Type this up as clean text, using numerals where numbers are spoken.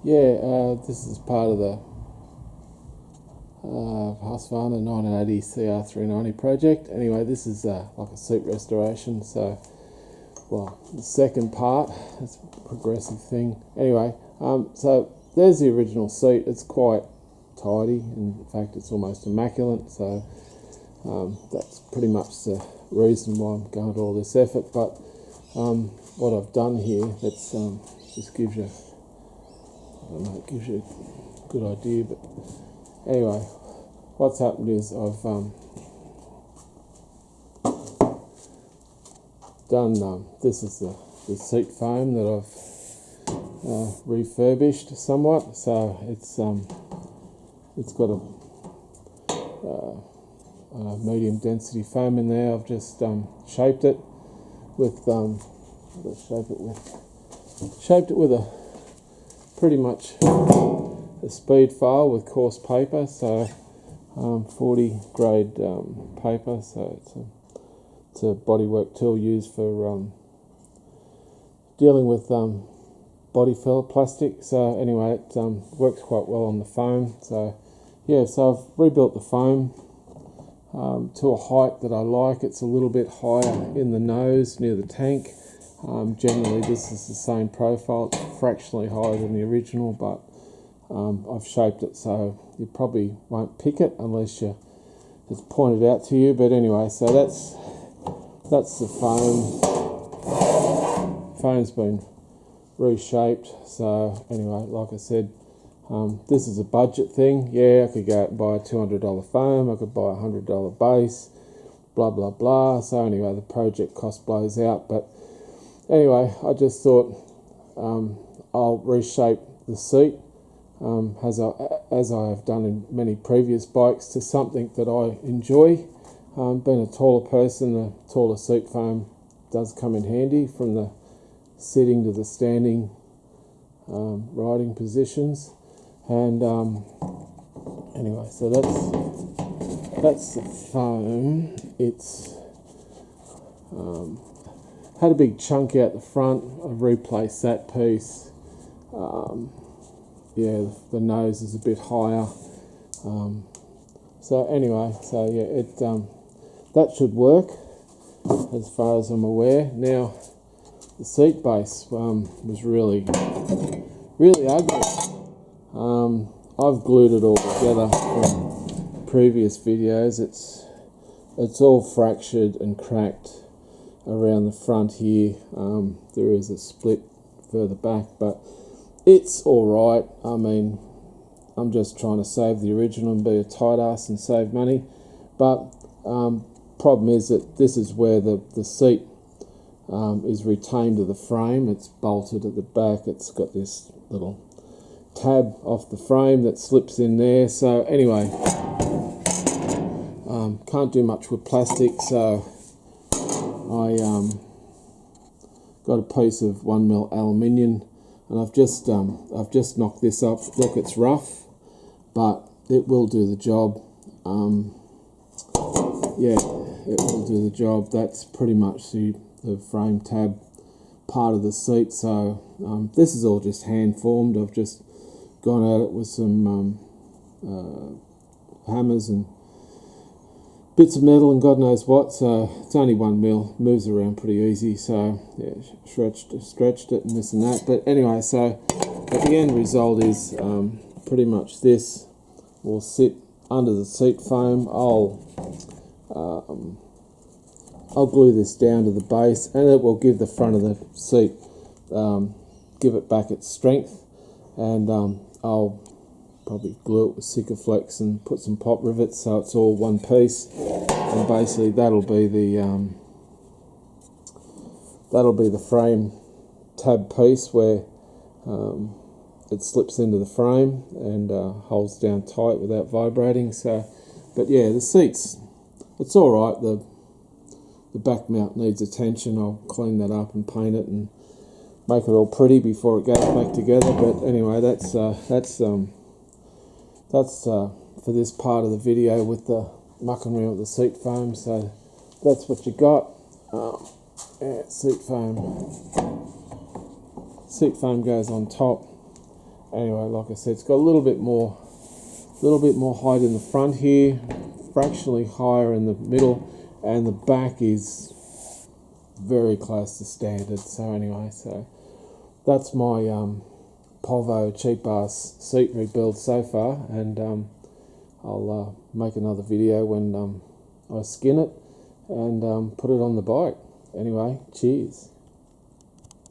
Yeah, this is part of the Husqvarna 1980 CR390 project. Anyway, this is like a seat restoration, so, well, the second part, it's a progressive thing. Anyway, so there's the original seat. It's quite tidy, in fact it's almost immaculate, so that's pretty much the reason why I'm going to all this effort. But what I've done here, that's just gives you, I don't know, it gives you a good idea. But anyway, what's happened is I've done, this is the seat foam that I've refurbished somewhat. So it's got a medium density foam in there. I've just shaped it with shaped it with a pretty much a speed file with coarse paper, so 40 grade paper, so it's a bodywork tool used for dealing with body filler plastic. So anyway, it works quite well on the foam. So yeah, so I've rebuilt the foam to a height that I like. It's a little bit higher in the nose near the tank. Generally this is the same profile. It's fractionally higher than the original, but I've shaped it so you probably won't pick it unless it's pointed out to you. But anyway, so that's the foam. Foam's been reshaped. So anyway, like I said, this is a budget thing. Yeah, I could go out and buy a $200 foam, I could buy a $100 base, blah blah blah. So anyway, the project cost blows out. But anyway, I just thought I'll reshape the seat as I have done in many previous bikes to something that I enjoy. Being a taller person, the taller seat foam does come in handy from the sitting to the standing riding positions. And anyway, so that's the foam. It's had a big chunk out the front. I've replaced that piece. Yeah, the nose is a bit higher. So anyway, so yeah, it that should work as far as I'm aware. Now, the seat base was really ugly. I've glued it all together from previous videos. It's all fractured and cracked around the front here. There is a split further back, but it's all right. I mean, I'm just trying to save the original and be a tight ass and save money. But problem is that this is where the seat is retained to the frame. It's bolted at the back. It's got this little tab off the frame that slips in there. So anyway, can't do much with plastic, so I got a piece of 1mm aluminium, and I've just knocked this up. Look, it's rough, but it will do the job. Yeah, it will do the job. That's pretty much the frame tab part of the seat. So this is all just hand formed. I've just gone at it with some hammers and bits of metal and God knows what. So it's only 1mm, moves around pretty easy. So yeah, stretched it and this and that. But anyway, so but the end result is pretty much this will sit under the seat foam. I'll glue this down to the base, and it will give the front of the seat, give it back its strength. And I'll probably glue it with Sikaflex and put some pop rivets so it's all one piece. And basically that'll be the frame tab piece where it slips into the frame and holds down tight without vibrating. So, but yeah, the seats, it's all right. The back mount needs attention. I'll clean that up and paint it and make it all pretty before it goes back together. But anyway, that's for this part of the video with the mucking around with the seat foam. So that's what you got. Yeah, seat foam goes on top, anyway, like I said, it's got a little bit more height in the front here, fractionally higher in the middle, and the back is very close to standard. So anyway, so that's my Polvo cheap ass seat rebuild so far, and I'll make another video when I skin it and put it on the bike. Anyway, cheers.